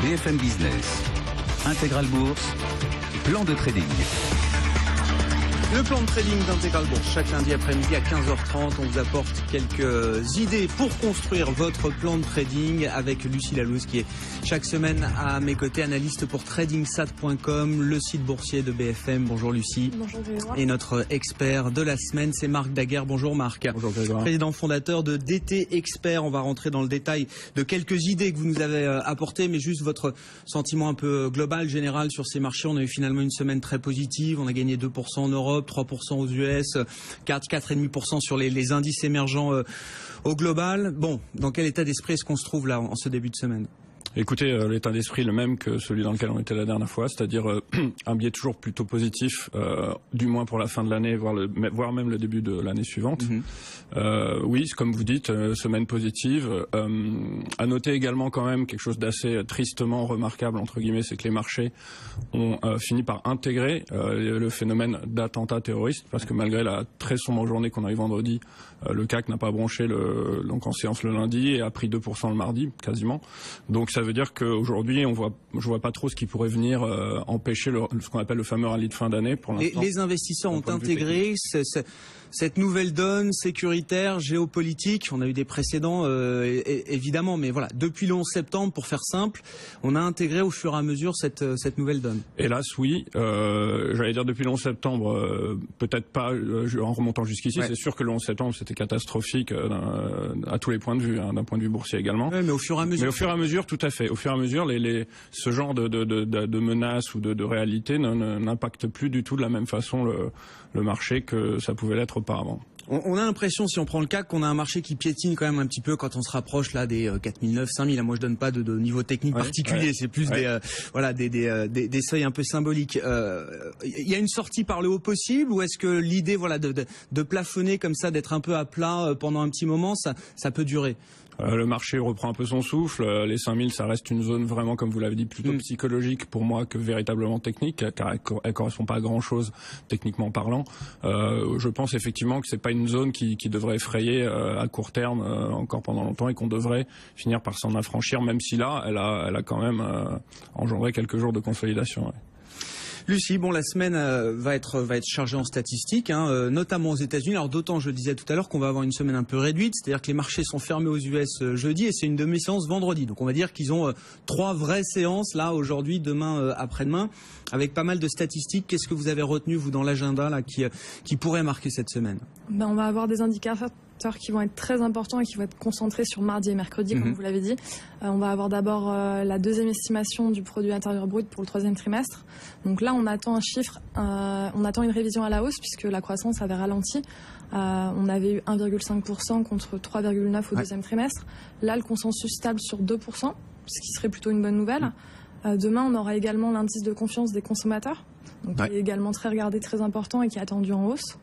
BFM Business, Intégral Bourse, plan de trading. Le plan de trading d'Intégral Bourse, chaque lundi après-midi à 15h30, on vous apporte quelques idées pour construire votre plan de trading avec Lucie Lalouse qui est chaque semaine à mes côtés, analyste pour tradingsat.com, le site boursier de BFM. Bonjour Lucie. Bonjour Grégoire. Et notre expert de la semaine, c'est Marc Daguerre. Bonjour Marc. Bonjour Grégoire. Président fondateur de DT Expert. On va rentrer dans le détail de quelques idées que vous nous avez apportées, mais juste votre sentiment un peu global, général sur ces marchés. On a eu finalement une semaine très positive. On a gagné 2% en Europe, 3% aux US, 4,5% sur les indices émergents au global. Bon, dans quel état d'esprit est-ce qu'on se trouve là en ce début de semaine ? Écoutez, l'état d'esprit le même que celui dans lequel on était la dernière fois, c'est-à-dire un biais toujours plutôt positif, du moins pour la fin de l'année, voire même le début de l'année suivante. Oui, comme vous dites, semaine positive. À noter également quand même quelque chose d'assez tristement remarquable, entre guillemets, c'est que les marchés ont fini par intégrer le phénomène d'attentat terroriste, parce que malgré la très sombre journée qu'on a eu vendredi, le CAC n'a pas bronché donc en séance le lundi et a pris 2% le mardi, quasiment. Donc ça veut dire qu'aujourd'hui, je vois pas trop ce qui pourrait venir empêcher ce qu'on appelle le fameux rallye de fin d'année pour l'instant. Les investisseurs ont intégré cette nouvelle donne sécuritaire, géopolitique. On a eu des précédents, évidemment, mais voilà, depuis le 11 septembre, pour faire simple, on a intégré au fur et à mesure cette nouvelle donne. Hélas, oui. J'allais dire depuis le 11 septembre, peut-être pas en remontant jusqu'ici. Ouais. C'est sûr que le 11 septembre, c'était catastrophique à tous les points de vue, d'un point de vue boursier également. Ouais, mais au fur et à mesure. Mais au fur et à mesure, tout à fait. Au fur et à mesure, ce genre de menaces ou de réalité n'impacte plus du tout de la même façon le marché que ça pouvait l'être auparavant. On a l'impression, si on prend le CAC, qu'on a un marché qui piétine quand même un petit peu quand on se rapproche là des 4009, 5000. Moi, je donne pas de niveau technique particulier. C'est plus des seuils un peu symboliques. Il y a une sortie par le haut possible, ou est-ce que l'idée, de plafonner comme ça, d'être un peu à plat pendant un petit moment, ça peut durer? Le marché reprend un peu son souffle. Les 5000, ça reste une zone vraiment, comme vous l'avez dit, plutôt psychologique pour moi que véritablement technique, car elle correspond pas à grand-chose techniquement parlant. Je pense effectivement que c'est pas une zone qui devrait effrayer à court terme encore pendant longtemps et qu'on devrait finir par s'en affranchir, même si là, elle a quand même engendré quelques jours de consolidation. Ouais. Lucie, la semaine va être chargée en statistiques, notamment aux États-Unis. Alors d'autant, je le disais tout à l'heure, qu'on va avoir une semaine un peu réduite, c'est-à-dire que les marchés sont fermés aux US jeudi et c'est une demi-séance vendredi. Donc on va dire qu'ils ont 3 vraies séances là aujourd'hui, demain, après-demain, avec pas mal de statistiques. Qu'est-ce que vous avez retenu vous dans l'agenda là qui pourrait marquer cette semaine? On va avoir des indicateurs qui vont être très importants et qui vont être concentrés sur mardi et mercredi, comme vous l'avez dit. On va avoir d'abord la deuxième estimation du produit intérieur brut pour le 3e trimestre. Donc là, on attend un chiffre, on attend une révision à la hausse puisque la croissance avait ralenti. On avait eu 1,5% contre 3,9% au deuxième trimestre. Là, le consensus stable sur 2%, ce qui serait plutôt une bonne nouvelle. Demain, on aura également l'indice de confiance des consommateurs, donc qui est également très regardé, très important et qui est attendu en hausse.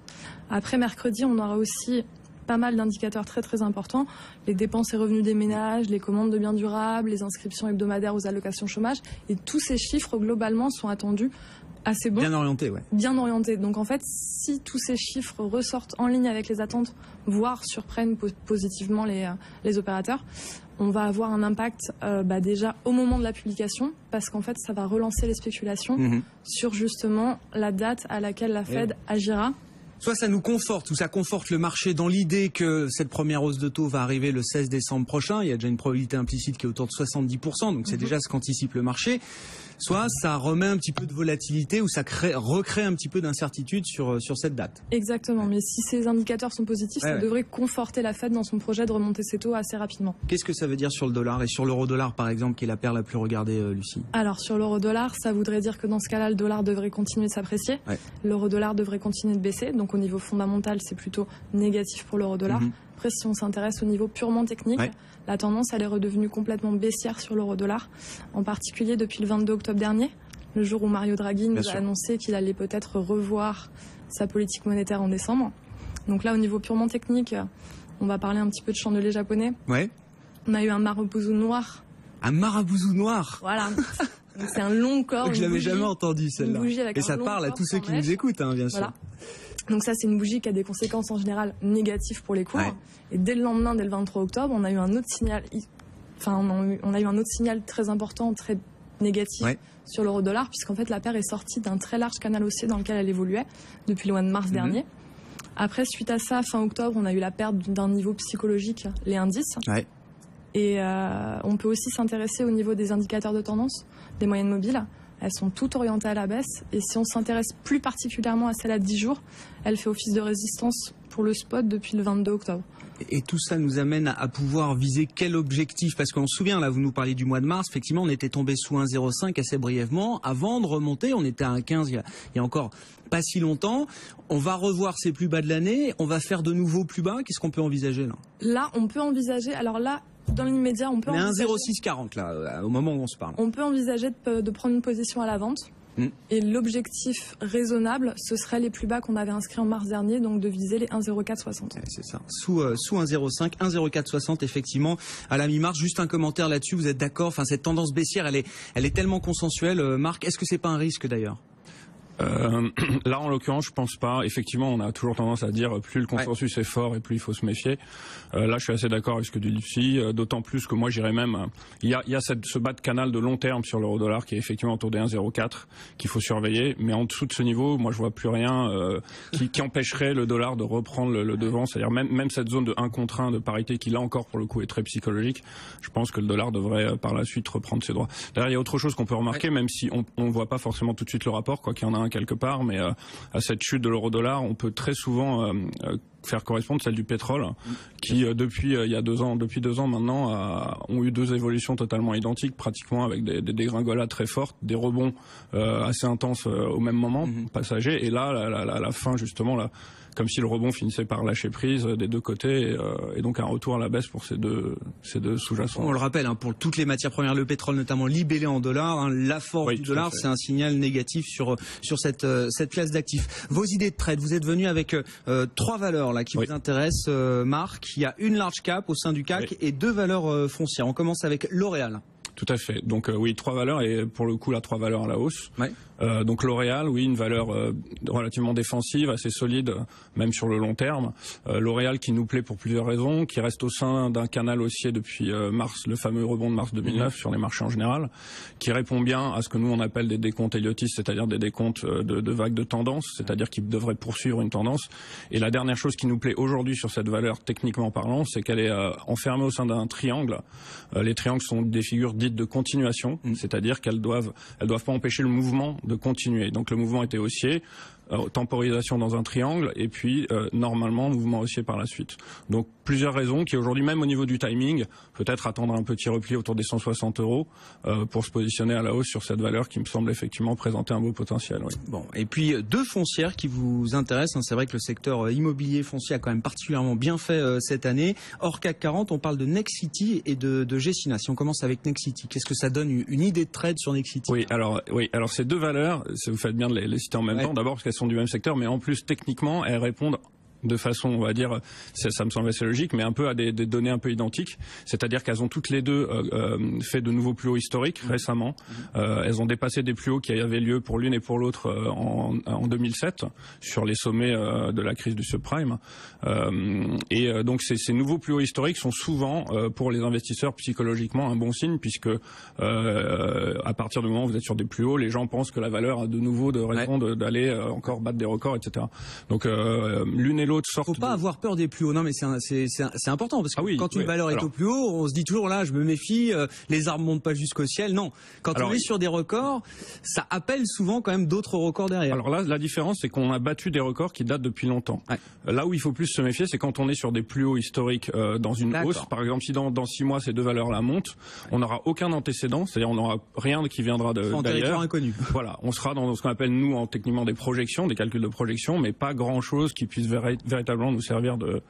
Après, mercredi, on aura aussi pas mal d'indicateurs très très importants, les dépenses et revenus des ménages, les commandes de biens durables, les inscriptions hebdomadaires aux allocations chômage, et tous ces chiffres globalement sont attendus assez bons. Bien orientés, ouais. Bien orientés. Donc en fait, si tous ces chiffres ressortent en ligne avec les attentes, voire surprennent positivement les opérateurs, on va avoir un impact déjà au moment de la publication, parce qu'en fait ça va relancer les spéculations sur justement la date à laquelle la Fed agira. Soit ça nous conforte, ou ça conforte le marché dans l'idée que cette première hausse de taux va arriver le 16 décembre prochain. Il y a déjà une probabilité implicite qui est autour de 70%, donc c'est déjà ce qu'anticipe le marché. Soit ça remet un petit peu de volatilité, ou ça recrée un petit peu d'incertitude sur cette date. Exactement, mais si ces indicateurs sont positifs, ça devrait conforter la Fed dans son projet de remonter ses taux assez rapidement. Qu'est-ce que ça veut dire sur le dollar et sur l'euro-dollar par exemple, qui est la paire la plus regardée, Lucie? Alors sur l'euro-dollar, ça voudrait dire que dans ce cas-là, le dollar devrait continuer de s'apprécier. L'euro-dollar devrait continuer de baisser, donc au niveau fondamental, c'est plutôt négatif pour l'euro-dollar. Après, si on s'intéresse au niveau purement technique, la tendance, elle est redevenue complètement baissière sur l'euro-dollar, en particulier depuis le 22 octobre dernier, le jour où Mario Draghi nous a annoncé qu'il allait peut-être revoir sa politique monétaire en décembre. Donc là, au niveau purement technique, on va parler un petit peu de chandelier japonais. On a eu un marabouzou noir. Un marabouzou noir? Voilà. C'est un long corps. Je l'avais jamais entendu celle-là. Et ça parle à tous ceux qui nous écoutent, bien sûr. Donc ça, c'est une bougie qui a des conséquences en général négatives pour les cours. Et dès le lendemain, dès le 23 octobre, on a eu un autre signal on a eu un autre signal très important, très négatif sur l'euro-dollar, puisqu'en fait la paire est sortie d'un très large canal haussier dans lequel elle évoluait depuis le mois de mars dernier. Après, suite à ça, fin octobre, on a eu la perte d'un niveau psychologique, les indices. Et on peut aussi s'intéresser au niveau des indicateurs de tendance, des moyennes mobiles. Elles sont toutes orientées à la baisse. Et si on s'intéresse plus particulièrement à celle à 10 jours, elle fait office de résistance pour le spot depuis le 22 octobre. Et tout ça nous amène à pouvoir viser quel objectif? Parce qu'on se souvient, là, vous nous parliez du mois de mars, effectivement, on était tombé sous 1,05 assez brièvement. Avant de remonter, on était à 1,15 il y a encore pas si longtemps. On va revoir ces plus bas de l'année. On va faire de nouveaux plus bas. Qu'est-ce qu'on peut envisager là? Là, on peut envisager... Alors là, dans l'immédiat, on peut envisager... 1,0640 là, au moment où on se parle. On peut envisager de prendre une position à la vente. Et l'objectif raisonnable, ce serait les plus bas qu'on avait inscrits en mars dernier, donc de viser les 1,0460. C'est ça, sous 1,05, 1,0460 effectivement à la mi-mars. Juste un commentaire là-dessus, vous êtes d'accord? Enfin, cette tendance baissière, elle est tellement consensuelle, Marc. Est-ce que c'est pas un risque d'ailleurs? Là, en l'occurrence, je pense pas. Effectivement, on a toujours tendance à dire plus le consensus est fort et plus il faut se méfier. Là, je suis assez d'accord avec ce que tu dis, d'autant plus que moi, j'irais même... Il y a ce bas de canal de long terme sur l'euro-dollar qui est effectivement autour des 1,04 qu'il faut surveiller. Mais en dessous de ce niveau, moi, je vois plus rien qui empêcherait le dollar de reprendre le devant. C'est-à-dire même cette zone de 1 contre 1 de parité qui, là encore, pour le coup, est très psychologique. Je pense que le dollar devrait par la suite reprendre ses droits. D'ailleurs, il y a autre chose qu'on peut remarquer, même si on ne voit pas forcément tout de suite le rapport, quoi qu'il y en a un quelque part, mais à cette chute de l'euro-dollar, on peut très souvent faire correspondre celle du pétrole, qui depuis depuis 2 ans maintenant, ont eu 2 évolutions totalement identiques, pratiquement avec des dégringolades très fortes, des rebonds assez intenses au même moment, passagers, et là, la fin justement, là, comme si le rebond finissait par lâcher prise des deux côtés, et donc un retour à la baisse pour ces deux sous-jacents. On le rappelle, pour toutes les matières premières, le pétrole notamment libellé en dollars, la force du dollar, c'est un signal négatif sur cette classe d'actifs. Vos idées de trade, vous êtes venu avec 3 valeurs là qui vous intéressent, Marc. Il y a une large cap au sein du CAC et 2 valeurs foncières. On commence avec L'Oréal. Tout à fait. Donc 3 valeurs et pour le coup 3 valeurs à la hausse. Donc L'Oréal, une valeur relativement défensive, assez solide, même sur le long terme. L'Oréal qui nous plaît pour plusieurs raisons, qui reste au sein d'un canal haussier depuis mars, le fameux rebond de mars 2009 sur les marchés en général, qui répond bien à ce que nous on appelle des décomptes héliotistes, c'est-à-dire des décomptes de vagues de tendance, c'est-à-dire qui devraient poursuivre une tendance. Et la dernière chose qui nous plaît aujourd'hui sur cette valeur, techniquement parlant, c'est qu'elle est enfermée au sein d'un triangle. Les triangles sont des figures dites de continuation, c'est-à-dire qu'elles doivent pas empêcher le mouvement de continuer. Donc le mouvement était haussier, temporisation dans un triangle, et puis normalement mouvement haussier par la suite. Donc plusieurs raisons qui aujourd'hui, même au niveau du timing, peut-être attendre un petit repli autour des 160 € pour se positionner à la hausse sur cette valeur qui me semble effectivement présenter un beau potentiel. Bon, et puis 2 foncières qui vous intéressent. C'est vrai que le secteur immobilier foncier a quand même particulièrement bien fait cette année. Hors CAC 40, on parle de Nexity et de Gecina. Si on commence avec Nexity, qu'est-ce que ça donne une idée de trade sur Nexity? Alors ces 2 valeurs, vous faites bien de les citer en même temps, d'abord parce qu'elles sont du même secteur, mais en plus techniquement elles répondent de façon, on va dire, ça me semble assez logique, mais un peu à des données un peu identiques. C'est-à-dire qu'elles ont toutes les deux fait de nouveaux plus hauts historiques récemment. Elles ont dépassé des plus hauts qui avaient lieu pour l'une et pour l'autre en 2007 sur les sommets de la crise du subprime. Donc ces nouveaux plus hauts historiques sont souvent pour les investisseurs psychologiquement un bon signe, puisque à partir du moment où vous êtes sur des plus hauts, les gens pensent que la valeur a de nouveau de raison d'aller encore battre des records, etc. Donc l'une et l'autre sortent. Faut pas avoir peur des plus hauts. Non, mais c'est important parce que quand une valeur est au plus haut, on se dit toujours là, je me méfie, les arbres montent pas jusqu'au ciel. Non, quand on est sur des records, ça appelle souvent quand même d'autres records derrière. Alors là, la différence, c'est qu'on a battu des records qui datent depuis longtemps. Là où il faut plus se méfier, c'est quand on est sur des plus hauts historiques dans une hausse. Par exemple, si dans 6 mois ces 2 valeurs-là montent, on n'aura aucun antécédent, c'est-à-dire on n'aura rien qui viendra d'ailleurs. Territoire inconnu. Voilà, on sera dans ce qu'on appelle nous techniquement des projections, des calculs de projection, mais pas grand-chose qui puisse véritablement nous servir de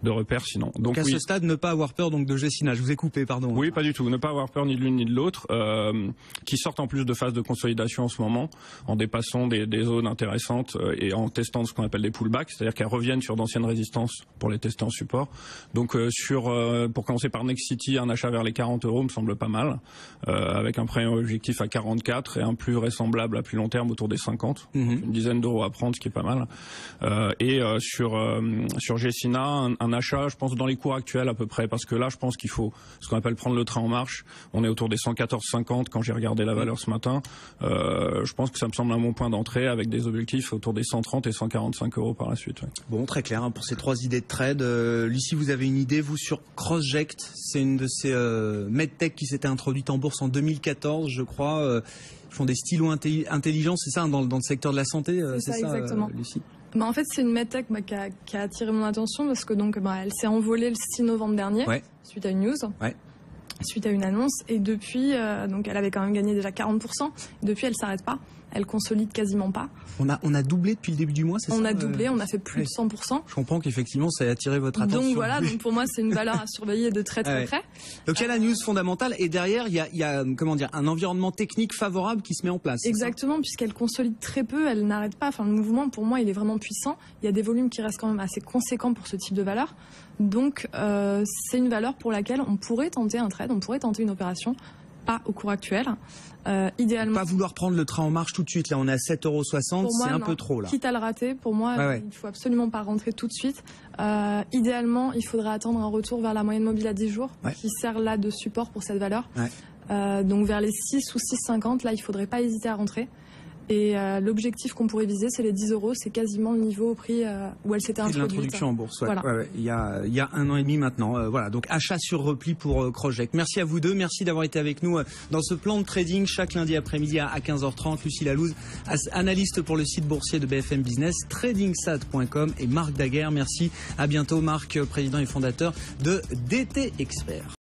repère sinon. Donc à ce stade, ne pas avoir peur donc de Gecina. Je vous ai coupé, pardon. Oui, pas du tout. Ne pas avoir peur ni de l'une ni de l'autre, qui sortent en plus de phase de consolidation en ce moment, en dépassant des zones intéressantes et en testant ce qu'on appelle des pullbacks, c'est-à-dire qu'elles reviennent sur d'anciennes résistances pour les tester en support. Donc pour commencer par Nexity, un achat vers les 40 € me semble pas mal, avec un premier objectif à 44 et un plus vraisemblable à plus long terme autour des 50. Donc une dizaine d'euros à prendre, ce qui est pas mal. Et sur sur Gecina, un achat, je pense, dans les cours actuels à peu près, parce que là, je pense qu'il faut ce qu'on appelle prendre le train en marche. On est autour des 114,50 quand j'ai regardé la valeur ce matin. Je pense que ça me semble un bon point d'entrée avec des objectifs autour des 130 et 145 euros par la suite. Ouais. Bon, très clair hein, pour ces 3 idées de trade. Lucie, vous avez une idée, vous, sur Crossject? C'est une de ces medtech qui s'était introduite en bourse en 2014, je crois. Ils font des stylos intelligents, c'est ça, dans le secteur de la santé, c'est ça exactement. Lucie? En fait, c'est une medtech qui a attiré mon attention parce que donc elle s'est envolée le 6 novembre dernier suite à une news. Ouais. Suite à une annonce, et depuis, donc elle avait quand même gagné déjà 40%, depuis elle s'arrête pas, elle consolide quasiment pas. On a doublé depuis le début du mois, c'est ça? On a doublé, on a fait plus de 100%. Je comprends qu'effectivement ça a attiré votre attention. Donc voilà, donc pour moi c'est une valeur à surveiller de très très près. Donc il y a la news fondamentale, et derrière il y a comment dire, un environnement technique favorable qui se met en place. Exactement, puisqu'elle consolide très peu, elle n'arrête pas, enfin le mouvement pour moi il est vraiment puissant, il y a des volumes qui restent quand même assez conséquents pour ce type de valeur. Donc c'est une valeur pour laquelle on pourrait tenter un trade, on pourrait tenter une opération, pas au cours actuel. Idéalement, pas vouloir prendre le train en marche tout de suite. Là, on est à 7,60 €, c'est un peu trop là. Quitte à le rater, pour moi, il faut absolument pas rentrer tout de suite. Idéalement, il faudrait attendre un retour vers la moyenne mobile à 10 jours, qui sert là de support pour cette valeur. Donc vers les 6 ou 6,50, là, il faudrait pas hésiter à rentrer. Et l'objectif qu'on pourrait viser, c'est les 10 €. C'est quasiment le niveau au prix où elle s'était introduite. L'introduction en bourse, voilà. Il y a 1 an et demi maintenant. Voilà, donc achat sur repli pour Crossject. Merci à vous deux, merci d'avoir été avec nous dans ce plan de trading chaque lundi après-midi à 15h30. Lucie Lalouz, analyste pour le site boursier de BFM Business, tradingsat.com, et Marc Daguerre. Merci, à bientôt. Marc, président et fondateur de DT Expert.